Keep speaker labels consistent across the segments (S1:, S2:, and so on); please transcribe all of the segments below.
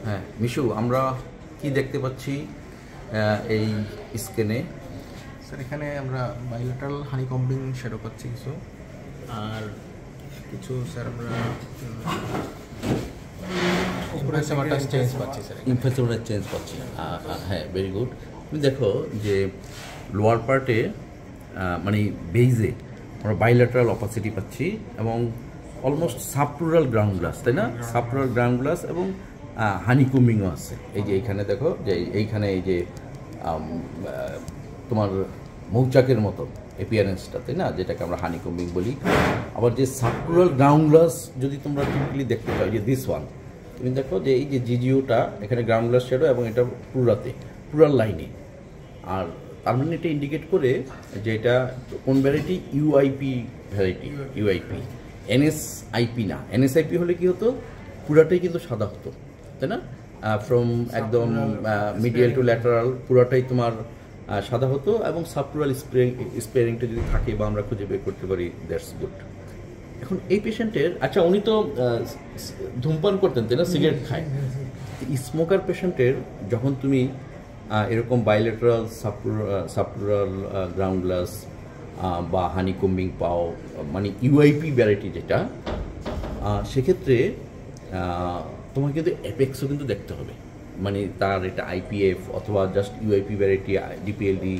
S1: হ্যাঁ মিশু, আমরা কি দেখতে পাচ্ছি এই স্ক্যানে?
S2: স্যার এখানে আমরা বাইলেটারাল হানিকম্বিং শ্যাডো পাচ্ছি কিছু, আর কিছু স্যার আমরা ইনফ্লুয়েন্সার চেঞ্জ পাচ্ছি স্যার।
S1: ইনফ্লুয়েন্সার চেঞ্জ পাচ্ছি, হ্যাঁ ভেরি গুড। তুমি দেখো যে লোয়ার পার্টে মানে বেইজে আমরা বাইলেটারাল অপাসিটি পাচ্ছি এবং অলমোস্ট সাবপ্লুরাল গ্রাউন্ড গ্লাস, তাই না? সাবপ্লুরাল গ্রাউন্ড গ্লাস এবং হানিকম্বিংও আছে। এই যে এইখানে দেখো যে এইখানে এই যে তোমার মৌচাকের মতো এপিয়ারেন্সটা, তাই না, যেটাকে আমরা হানিকম্বিং বলি। আবার যে সাবপ্লুরাল গ্রাউন্ড গ্লাস যদি তোমরা টিপিক্যালি দেখতে পাও, যে দিস ওয়ান, তুমি দেখো যে এই যে জিজিওটা এখানে গ্রাউন্ড গ্লাস শ্যাডো এবং এটা প্লুরাল লাইনে। আর তার মানে এটা ইন্ডিকেট করে যে এটা কোন ভ্যারাইটি, ইউআইপি ভ্যারাইটি, ইউআইপি, এনএসআইপি না। এনএসআইপি হলে কি হতো, পুরাটাই কিন্তু সাদা হতো, তাই না? ফ্রম একদম মিডিয়াল টু ল্যাটারাল পুরাটাই তোমার সাদা হতো, এবং সাবপ্লুরাল স্পেয়ারিংটা যদি থাকে বা আমরা খুঁজে বের করতে পারি, দ্যাটস গুড। এখন এই পেশেন্টের, আচ্ছা উনি তো ধূমপান করতেন, তাই না, সিগারেট খায়। স্মোকার পেশেন্টের যখন তুমি এরকম বাইলেটারাল সাবপ্লুরাল গ্রাউন্ড গ্লাস বা হানিকম্বিং পাও, মানে ইউআইপি ভ্যারাইটি যেটা, সেক্ষেত্রে তোমাকে কিন্তু অ্যাপেক্সও কিন্তু দেখতে হবে, মানে তার এটা আইপিএফ অথবা জাস্ট ইউআইপি ভ্যারাইটি ডিপিএলডি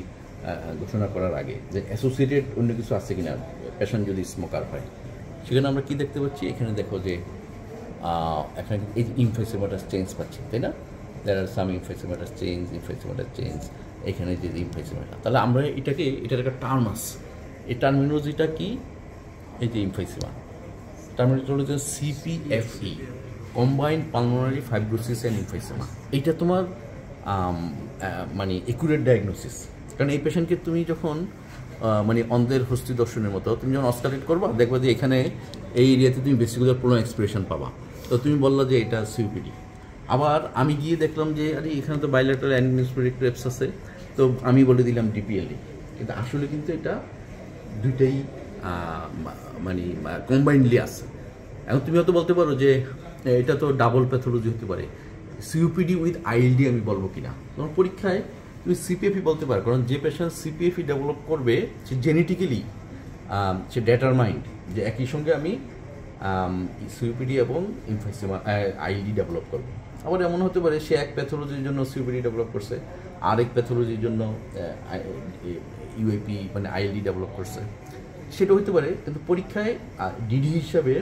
S1: ঘোষণা করার আগে যে অ্যাসোসিয়েটেড অন্য কিছু আছে কিনা পেশেন্ট যদি স্মোকার হয়। সেখানে আমরা কি দেখতে পাচ্ছি, এখানে দেখো যে এখানে এই ইনফ্লুয়েন্সার চেঞ্জ পাচ্ছি, তাই না? দেয়ার আর সাম ইনফ্লুয়েন্সার চেঞ্জ, এখানে যে ইনফ্লুয়েন্সার, তাহলে আমরা এটার একটা টার্ম আছে। এই টার্মিনোলজিটা কি? এই যে ইনফ্লুয়েন্সার টার্মিনোলজি হচ্ছে CPFE, combined pulmonary fibrosis and influencer. এইটা তোমার মানে একুরেট ডায়াগনোসিস। কারণ এই পেশেন্টকে তুমি যখন মানে অন্ধের হস্তি দর্শনের মতো তুমি যখন অস্কালেট করবা, দেখবা যে এখানে এই এরিয়াতে তুমি বেসিক্যালি পুরো এক্সপ্রেশন পাবা। তো তুমি বললা যে এটা সিউপিডি। আবার আমি গিয়ে দেখলাম যে আরে এখানে তো বাইলেটারাল অ্যানিমিস্মেটিক ক্রেপস আছে, তো আমি বলে দিলাম ডিপিএলডি। কিন্তু আসলে কিন্তু এটা দুইটাই মানে কম্বাইন্ডলি আছে। এখন তুমি হয়তো বলতে পারো যে এটা তো ডাবল প্যাথোলজি হতে পারে, সিউপিডি উইথ আইএলডি আমি বলবো কিনা। তোমার পরীক্ষায় তুমি সিপিএফই বলতে পারো, কারণ যে পেশেন্ট সিপিএফই ডেভেলপ করবে সে জেনেটিক্যালি সে ডিটারমাইন্ড যে একই সঙ্গে আমি সিউপিডি এবং ইনফ্লুয়েন্সা আইএলডি ডেভেলপ করবো। আবার এমন হতে পারে সে এক প্যাথোলজির জন্য সিউপিডি ডেভেলপ করছে, আরেক প্যাথোলজির জন্য ইউএপি মানে আইএলডি ডেভেলপ করছে, সেটা হতে পারে। কিন্তু পরীক্ষায় ডিডি হিসাবে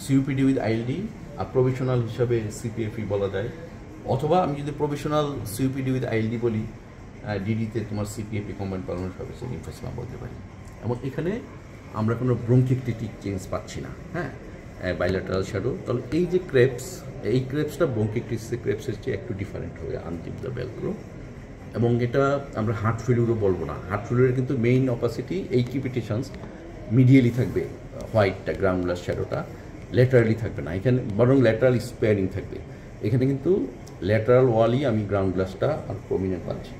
S1: COPD with ILD R provisional হিসাবে সিপিএফই বলা যায়। অথবা আমি যদি প্রভিশনাল সিউপিডি উইথ আইএলডি বলি, ডিডিতে তোমার সিপিএফি কম্বাইন্ড পালমোনারি ফাইব্রোসিস ইনফ্লুয়েন্সা বলতে পারি। এবং এখানে আমরা কোনো ব্রঙ্কিকটিক চেঞ্জ পাচ্ছি না, হ্যাঁ, বাইলেটারাল শ্যাডো। তাহলে এই যে ক্রেপস, এই ক্রেপসটা ব্রঙ্কিকটিসের ক্রেপসের চেয়ে একটু ডিফারেন্ট হবে, আনজিপ দ্য বেলক্রো। এবং এটা আমরা হার্ট ফেলিউরও বলবো না। হার্ট ফেলিউরের কিন্তু মেইন অপাসিটি এই ক্রিপিটেশনস মিডিয়ালি থাকবে, হোয়াইটটা গ্রাউন্ড গ্লাস শ্যাডোটা ল্যাটারালি থাকবে না, এখানে বরং ল্যাটারাল স্পেয়ারিং থাকবে। এখানে কিন্তু ল্যাটারাল ওয়ালই আমি গ্রাউন্ড গ্লাসটা আর প্রমিনেন্ট পাচ্ছি।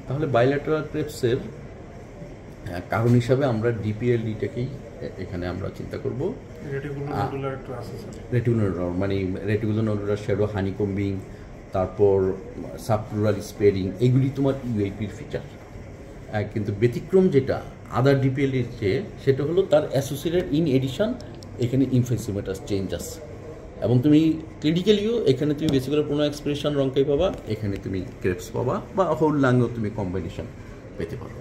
S1: তাহলে বাইল্যাটারাল ক্রেপসের কারণ হিসাবে আমরা ডিপিএলডিটাকেই এখানে আমরা চিন্তা করব। রেটিকুলার মানে রেটিকুলার নডুলার শ্যাডো, হানিকম্বিং, তারপর সাবপ্লুরাল স্পেয়ারিং, এগুলি তোমার ইউআইপির ফিচার। কিন্তু ব্যতিক্রম যেটা আদার ডিপিএলডির চেয়ে, সেটা হলো তার অ্যাসোসিয়েটেড ইন এডিশন এখানে ইনফ্লুয়েন্সার চেঞ্জ আছে। এবং তুমি ক্লিনিক্যালিও এখানে তুমি বেসিক্যালি কোনো এক্সপ্রেশন রঙ্কাই পাবা, এখানে তুমি ক্রেপস পাবা, বা হোল লাংও তুমি কম্বিনেশন পেতে পারো।